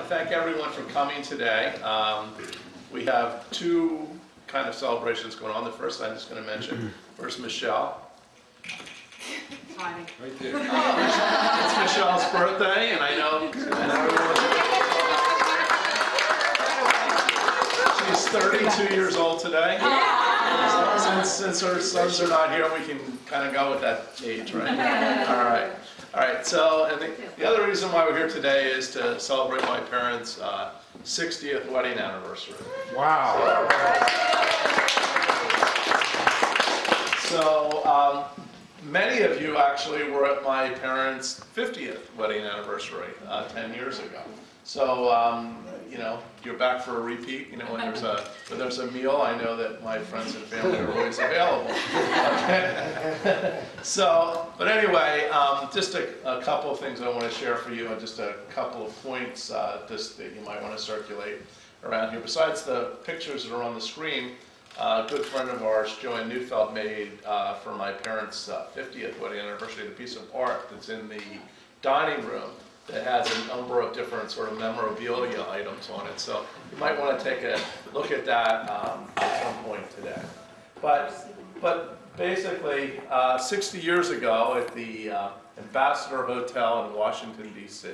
thank everyone for coming today. We have two kind of celebrations going on. The first I'm just going to mention. Where's Michelle? Hi. Right there. Oh, it's Michelle's birthday, and I know she's 32 years old today. Since her sons are not here, we can kind of go with that age, right? All right. All right, so and the other reason why we're here today is to celebrate my parents' 60th wedding anniversary. Wow. So many of you actually were at my parents' 50th wedding anniversary 10 years ago. So, you know, you're back for a repeat. You know, when there's a meal, I know that my friends and family are always available. Okay. So, but anyway, just a couple of things I want to share for you, and just a couple of points just that you might want to circulate around here. Besides the pictures that are on the screen, a good friend of ours, Joanne Neufeld, made for my parents' 50th wedding anniversary, the piece of art that's in the dining room that has a number of different sort of memorabilia items on it. So you might want to take a look at that at some point today. But basically, 60 years ago at the Ambassador Hotel in Washington, D.C.,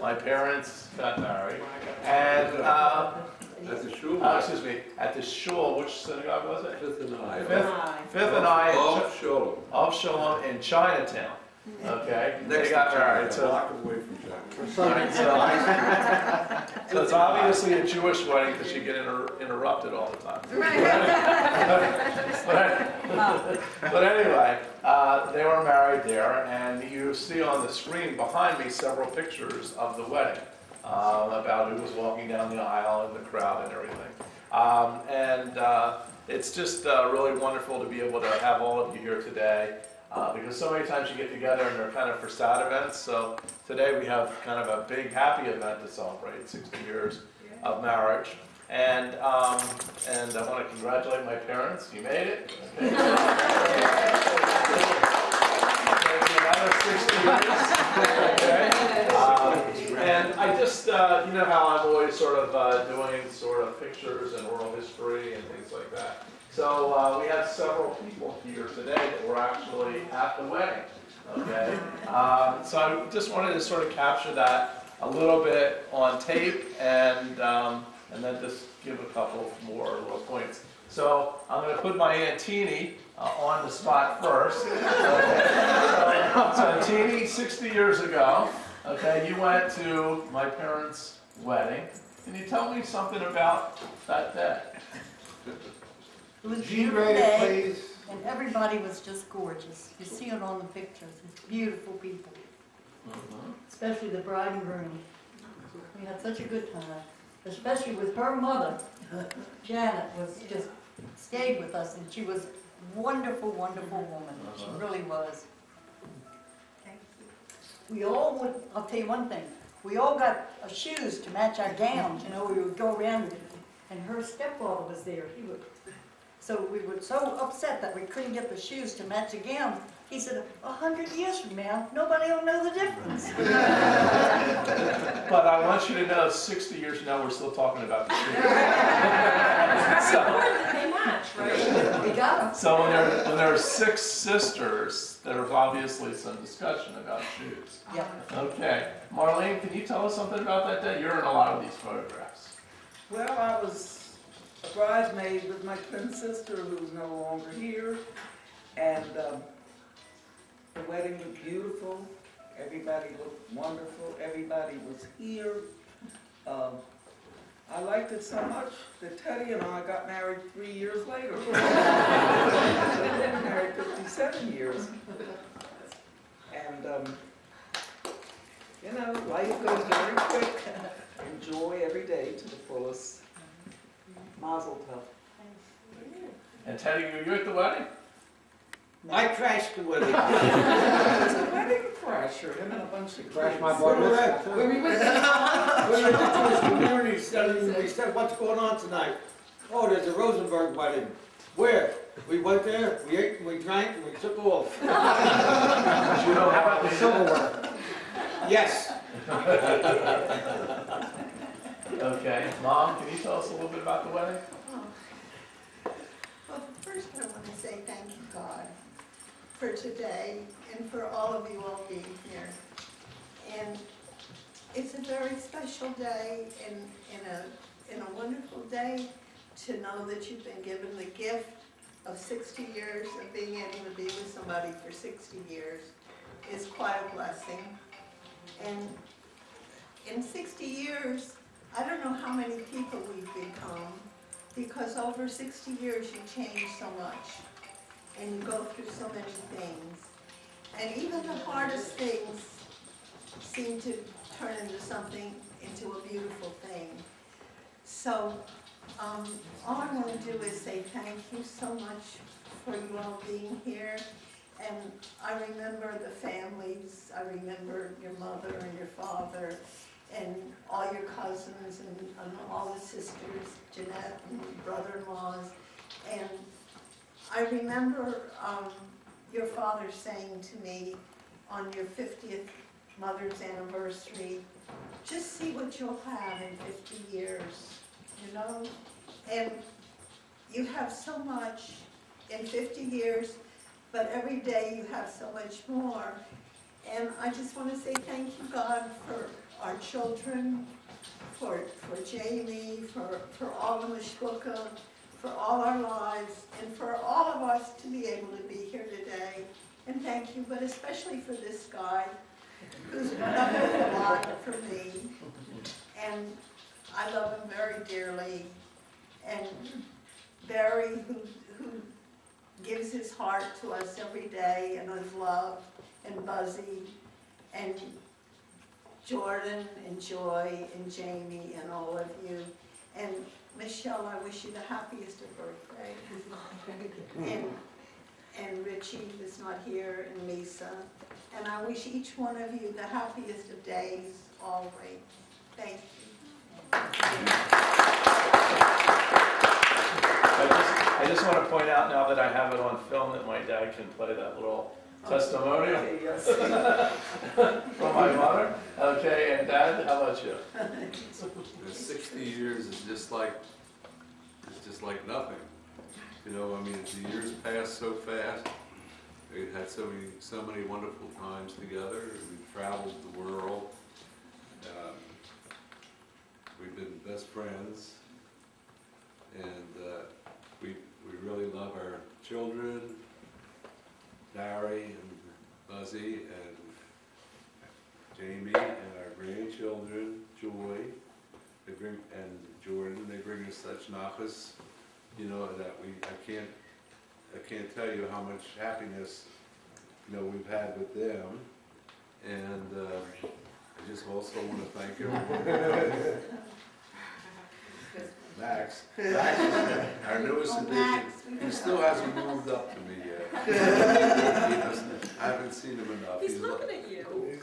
my parents got married, and At the shul. excuse me, at the shul. Which synagogue was it? Fifth and I. Fifth and I Of Shalom. of Shalom in Chinatown. Okay, they Next got to married. a So, block away from Jack. right, so it's obviously a Jewish wedding because you get interrupted all the time. But anyway, they were married there, and you see on the screen behind me several pictures of the wedding. About who was walking down the aisle and the crowd and everything. It's just really wonderful to be able to have all of you here today because so many times you get together and they're kind of for sad events. So today we have kind of a big happy event to celebrate 60 years of marriage. And I want to congratulate my parents. You made it. Okay. Another 60 years. Okay. And I just, you know how I'm always sort of doing sort of pictures and oral history and things like that. So we have several people here today that were actually at the wedding. Okay. So I just wanted to sort of capture that a little bit on tape and then just give a couple more little points. So I'm going to put my Aunt Teenie on the spot first. Okay. So Teenie, 60 years ago, okay, you went to my parents' wedding. Can you tell me something about that day? It was a beautiful day, and everybody was just gorgeous. You see it on the pictures. It's beautiful people, especially the bride and groom. We had such a good time, especially with her mother. Janet was just stayed with us, and she was a wonderful, wonderful woman. She really was. We all went, I'll tell you one thing, we all got shoes to match our gowns, you know, we would go around, and her stepfather was there. So we were so upset that we couldn't get the shoes to match the gown. He said, 100 years from now, nobody will know the difference. But I want you to know, 60 years from now, we're still talking about the shoes. They match, right? We got them. So when there are 6 sisters, there's obviously some discussion about shoes. Yeah. Okay. Marlene, can you tell us something about that day? You're in a lot of these photographs. Well, I was a bridesmaid with my twin sister who's no longer here, and the wedding was beautiful. Everybody looked wonderful. Everybody was here. I liked it so much that Teddy and I got married 3 years later. We've been married 57 years. And, you know, life goes very quick. Enjoy every day to the fullest. Mazel tov. And Teddy, were you at the wedding? I crashed the wedding. It's a wedding crasher, him and a bunch of Crashed kids. my bar mitzvah. When we went to the Jewish community, we said, what's going on tonight? Oh, there's a Rosenberg wedding. Where? We went there, we ate, and we drank, and we took off. You know, How about the silverware? Yes. Okay, Mom, can you tell us a little bit about the wedding? Well, first I want to say thank you, God, for today and for all of you all being here. And it's a very special day and a wonderful day to know that you've been given the gift of 60 years of being able to be with somebody for 60 years is quite a blessing. And in 60 years, I don't know how many people we've become, because over 60 years you change so much and you go through so many things. And even the hardest things seem to turn into something, into a beautiful thing. So all I want to do is say thank you so much for you all being here. And I remember the families, I remember your mother and your father, and all your cousins and all the sisters, Jeanette and brother-in-laws. And I remember your father saying to me on your 50th mother's anniversary, just see what you'll have in 50 years, you know? And you have so much in 50 years, but every day you have so much more. And I just want to say thank you, God, for our children, for Jamie, for all the Mishpucha, for all our lives, and for all of us to be able to be here today. And thank you, but especially for this guy, who's put up with a lot for me. And I love him very dearly. And Barry, who gives his heart to us every day, and his love, and Buzzy, and Jordan, and Joy, and Jamie, and all of you. And Michelle, I wish you the happiest of birthday. And Richie is not here, and Lisa. And I wish each one of you the happiest of days, always. Thank you. I just want to point out now that I have it on film that my dad can play that little testimonial Yes. from my mother. Okay, and Dad, how about you? The 60 years is just like nothing. You know, I mean, the years pass so fast. We've had so many wonderful times together. We've traveled the world. We've been best friends, and we really love our children, Barry and Buzzy and Jamie, and our grandchildren, Joy, and Jordan. They bring us such nachas, you know, that I can't tell you how much happiness, you know, we've had with them. And I just also want to thank everyone. Max is our newest addition. Max, He still hasn't moved up to me yet. I haven't seen him enough. He's looking at you.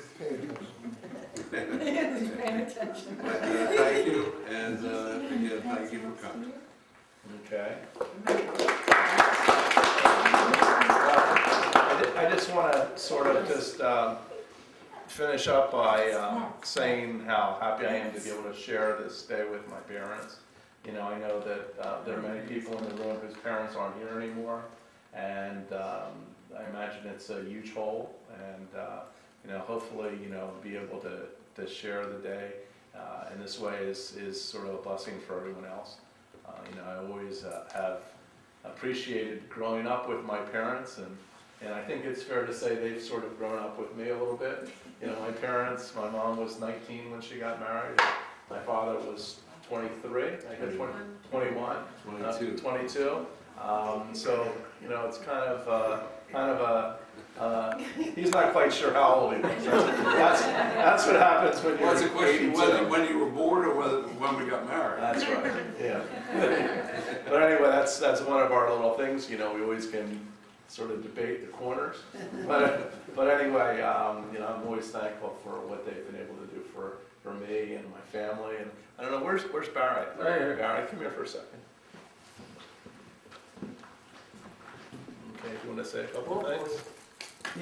Paying attention. But, thank you, and again, thank you for coming. Okay. I just want to sort of just finish up by saying how happy I am to be able to share this day with my parents. You know, I know that there are many people in the room whose parents aren't here anymore, and I imagine it's a huge hole, and you know, hopefully, you know, be able to share the day in this way is sort of a blessing for everyone else. You know, I always have appreciated growing up with my parents, and I think it's fair to say they've sort of grown up with me a little bit. You know, my parents, my mom was 19 when she got married. My father was 23, I guess 21, 22. So, you know, it's kind of a he's not quite sure how old he was. That's what happens when you're Well, it's a question 82. when you were born or when we got married. That's right, yeah. But anyway, that's one of our little things, you know, we always can sort of debate the corners. But anyway, you know, I'm always thankful for what they've been able to do for me and my family. And I don't know, where's Barry? Right here. Barry, come here for a second. Okay, if you want to say a couple of things?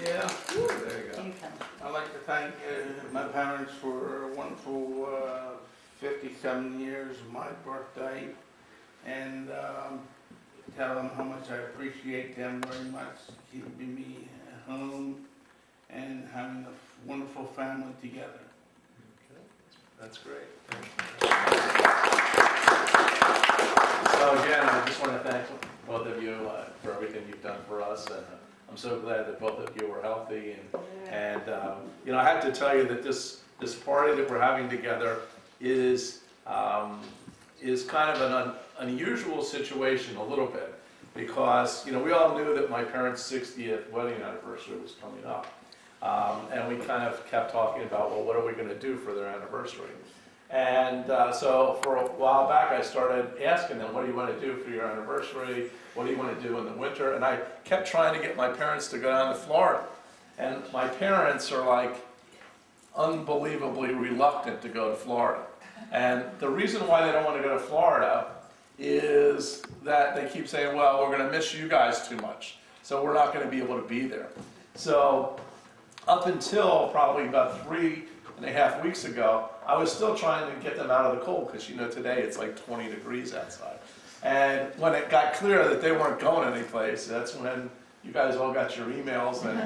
Yeah, There you go. You can. I'd like to thank my parents for a wonderful 57 years of my birthday, and tell them how much I appreciate them very much, keeping me at home and having a wonderful family together. That's great. So again, I just want to thank both of you for everything you've done for us, and I'm so glad that both of you are healthy. And you know, I have to tell you that this party that we're having together is kind of an unusual situation a little bit, because you know, we all knew that my parents' 60th wedding anniversary was coming up. And we kind of kept talking about, well, what are we going to do for their anniversary? And so for a while back, I started asking them, what do you want to do for your anniversary? What do you want to do in the winter? And I kept trying to get my parents to go down to Florida. And my parents are like unbelievably reluctant to go to Florida. And the reason why they don't want to go to Florida is that they keep saying, well, we're going to miss you guys too much, so we're not going to be able to be there. So up until probably about 3.5 weeks ago, I was still trying to get them out of the cold, because you know, today it's like 20 degrees outside. And when it got clear that they weren't going anyplace, that's when you guys all got your emails, and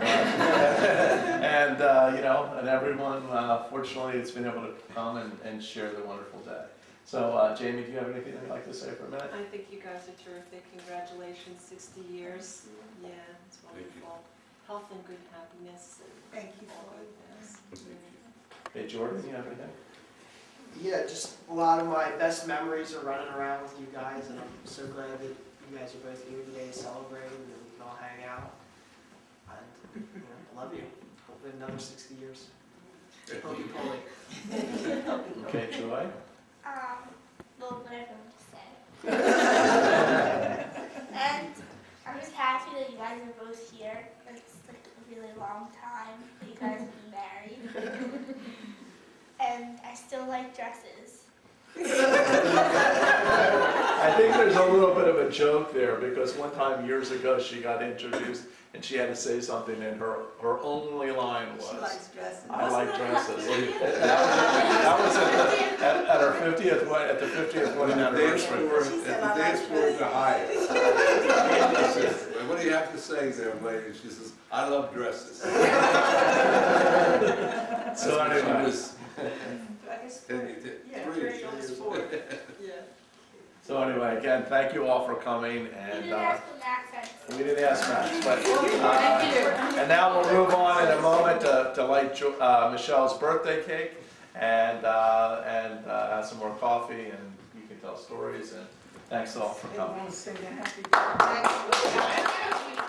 you know, and everyone, fortunately, has been able to come and share the wonderful day. So, Jamie, do you have anything you'd like to say for a minute? I think you guys are terrific. Congratulations, 60 years. Yeah, it's wonderful. Health and good happiness. And Thank you, all Floyd. good things. Hey, Jordan, you have anything? Yeah, just a lot of my best memories are running around with you guys, and I'm so glad that you guys are both here today to celebrate and that we can all hang out. And you know, I love you. Hopefully another 60 years. Hope you pull it. Okay, Joy? Well, whatever I want to say. And I'm just happy that you guys are both here. It's like a really long time that you guys have been married. And I still like dresses. I think there's a little bit of a joke there, because one time years ago she got introduced and she had to say something, and her only line was, She likes dresses. I like dresses. That was at her 50th at the 50th wedding At the dance anniversary. floor, She said, at the "I dance like floor at the dresses." Hyatt. She says, what do you have to say there, lady? She says, I love dresses. So That's when she anyway, was I guess 10, Yeah, 3 Rachel's years four. old. Yeah. so anyway, again, thank you all for coming, You and didn't ask what Max said. we didn't ask Max, but and now we'll move on in a moment to light Michelle's birthday cake, and have some more coffee, and you can tell stories, and thanks all for And coming. we'll sing a happy birthday. Thank you.